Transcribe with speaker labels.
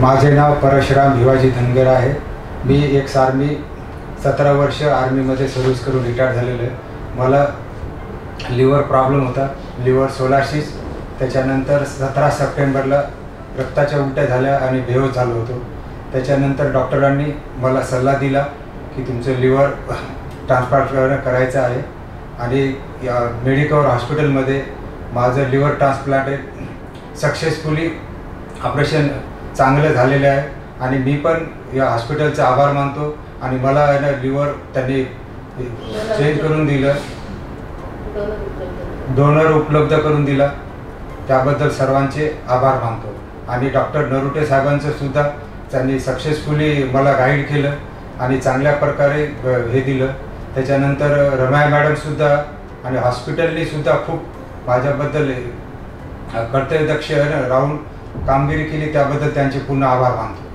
Speaker 1: माझे नाव परशुराम भिवाजी धनगर आहे। मी ex army 17 वर्ष आर्मीमध्ये सर्व्हिस करून रिटायर झालेलो आहे। मला लिव्हर प्रॉब्लेम होता, लिव्हर सोलासिस। त्याच्यानंतर 17 सप्टेंबरला रक्ताच्या उलट्या झाल्या आणि बेहोश झालो होतो। त्याच्यानंतर डॉक्टरांनी मला सल्ला दिला की तुमचं लिव्हर ट्रान्सप्लांट करायचं आहे आणि या मेडिकवर हॉस्पिटलमध्ये माझं लिव्हर ट्रान्सप्लांट सक्सेसफुली ऑपरेशन चांगलं झालेलं आहे आणि मी पण या हॉस्पिटलचा आभार मानतो आणि मला लिव्हर त्यांनी चेंज करून दिलं, डोनर उपलब्ध करून दिला, त्याबद्दल सर्वांचे आभार मानतो। आणि डॉक्टर नरुटे साहेबांचं सुद्धा त्यांनी सक्सेसफुली मला गाईड केलं आणि चांगल्या प्रकारे हे दिलं। त्याच्यानंतर रमाया मॅडमसुद्धा आणि हॉस्पिटलनी सुद्धा खूप माझ्याबद्दल कर्तव्यदक्ष राहून कामगिरी केली, त्याबद्दल त्यांचे पुन्हा आभार मानतो।